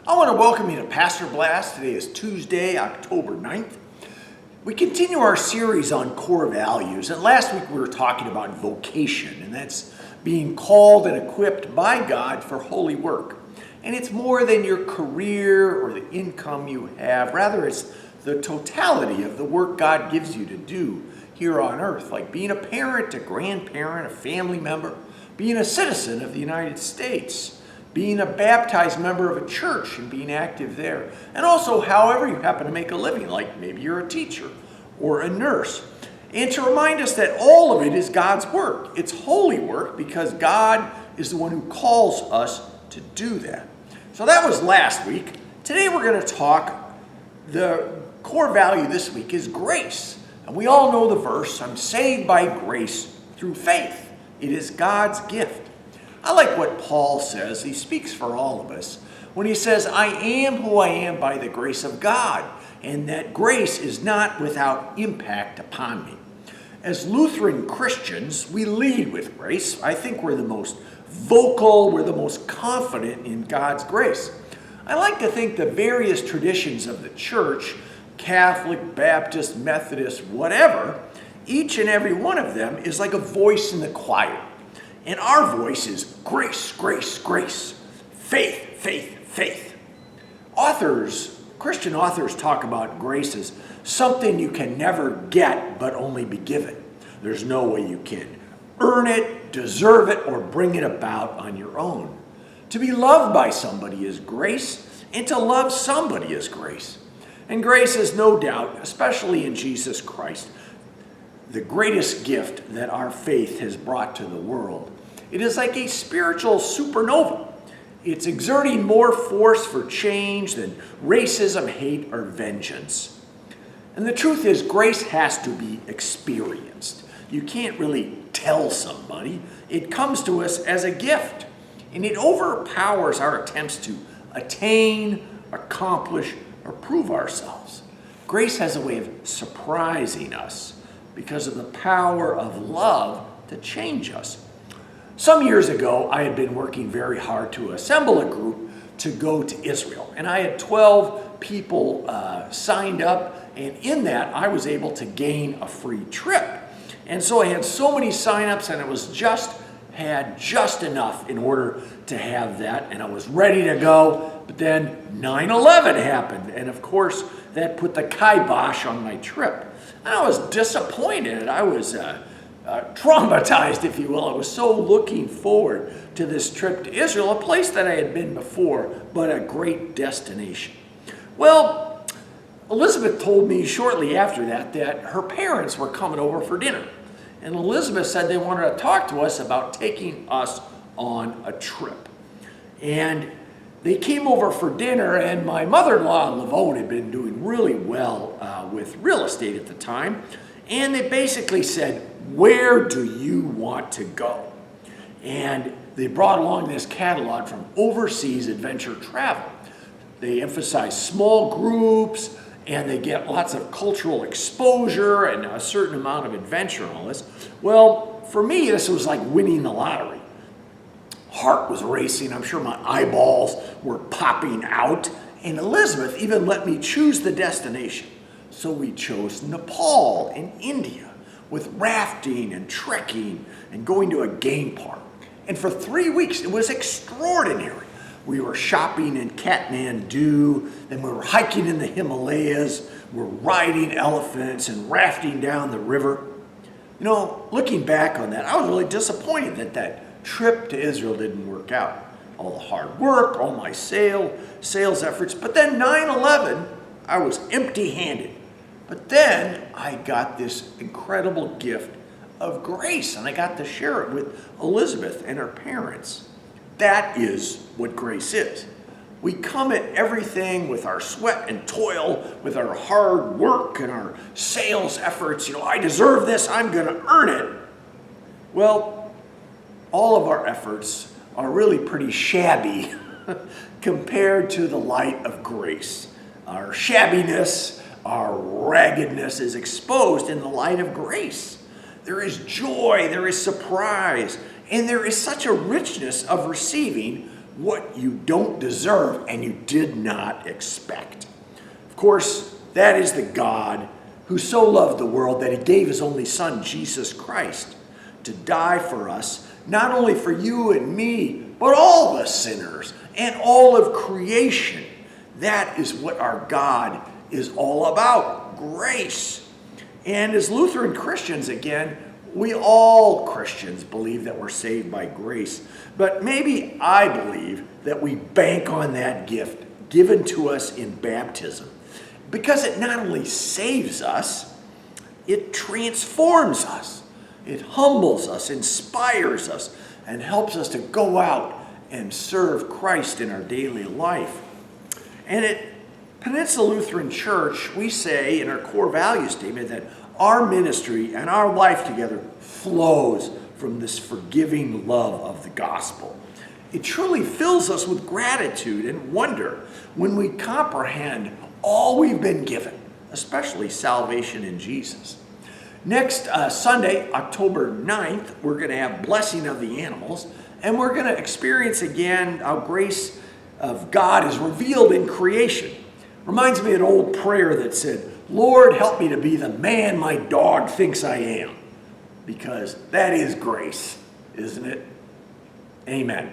I want to welcome you to Pastor Blast. Today is Tuesday, October 9th. We continue our series on core values, and last week we were talking about vocation, and that's being called and equipped by God for holy work. And it's more than your career or the income you have. Rather, it's the totality of the work God gives you to do here on earth, like being a parent, a grandparent, a family member, being a citizen of the United States, being a baptized member of a church and being active there, and also however you happen to make a living, like maybe you're a teacher or a nurse. And to remind us that all of it is God's work. It's holy work because God is the one who calls us to do that. So that was last week. Today we're going to talk, the core value this week is grace. And we all know the verse, I'm saved by grace through faith. It is God's gift. I like what Paul says. He speaks for all of us when he says, I am who I am by the grace of God, and that grace is not without impact upon me. As Lutheran Christians, we lead with grace. I think we're the most vocal, we're the most confident in God's grace. I like to think the various traditions of the church, Catholic, Baptist, Methodist, whatever, each and every one of them is like a voice in the choir. And our voice is grace, grace, grace, faith, faith, faith. Christian authors talk about grace as something you can never get but only be given. There's no way you can earn it, deserve it, or bring it about on your own. To be loved by somebody is grace, and to love somebody is grace. And grace is no doubt, especially in Jesus Christ, the greatest gift that our faith has brought to the world. It is like a spiritual supernova. It's exerting more force for change than racism, hate, or vengeance. And the truth is, grace has to be experienced. You can't really tell somebody. It comes to us as a gift, and it overpowers our attempts to attain, accomplish, or prove ourselves. Grace has a way of surprising us because of the power of love to change us. Some years ago, I had been working very hard to assemble a group to go to Israel. And I had 12 people signed up, and in that, I was able to gain a free trip. And so I had so many signups, and it was had just enough in order to have that, and I was ready to go. But then 9/11 happened, and of course, that put the kibosh on my trip. And I was disappointed. I was traumatized, if you will. I was so looking forward to this trip to Israel, a place that I had been before, but a great destination. Well, Elizabeth told me shortly after that her parents were coming over for dinner. And Elizabeth said they wanted to talk to us about taking us on a trip. And they came over for dinner, and my mother-in-law, Lavone, had been doing really well with real estate at the time. And they basically said, where do you want to go? And they brought along this catalog from Overseas Adventure Travel. They emphasize small groups, and they get lots of cultural exposure and a certain amount of adventure and all this. Well, for me, this was like winning the lottery. Heart was racing. I'm sure my eyeballs were popping out. And Elizabeth even let me choose the destination. So we chose Nepal and India with rafting and trekking and going to a game park. And for 3 weeks, it was extraordinary. We were shopping in Kathmandu, then we were hiking in the Himalayas, we're riding elephants and rafting down the river. You know, looking back on that, I was really disappointed that trip to Israel didn't work out. All the hard work, all my sales efforts, but then 9/11, I was empty-handed. But then I got this incredible gift of grace, and I got to share it with Elizabeth and her parents. That is what grace is. We come at everything with our sweat and toil, with our hard work and our sales efforts. I deserve this, I'm going to earn it. Well, all of our efforts are really pretty shabby compared to the light of grace. Our shabbiness, our raggedness is exposed in the light of grace. There is joy, there is surprise, and there is such a richness of receiving what you don't deserve and you did not expect. Of course, that is the God who so loved the world that he gave his only son, Jesus Christ, to die for us, not only for you and me, but all the sinners and all of creation. That is what our God is all about, grace. And as Lutheran Christians, again, we all Christians believe that we're saved by grace. But maybe I believe that we bank on that gift given to us in baptism, because it not only saves us, it transforms us. It humbles us, inspires us, and helps us to go out and serve Christ in our daily life. And at Peninsula Lutheran Church, we say in our core value statement that our ministry and our life together flows from this forgiving love of the gospel. It truly fills us with gratitude and wonder when we comprehend all we've been given, especially salvation in Jesus. Next Sunday, October 9th, we're going to have Blessing of the Animals, and we're going to experience again how grace of God is revealed in creation. Reminds me of an old prayer that said, "Lord, help me to be the man my dog thinks I am," because that is grace, isn't it? Amen.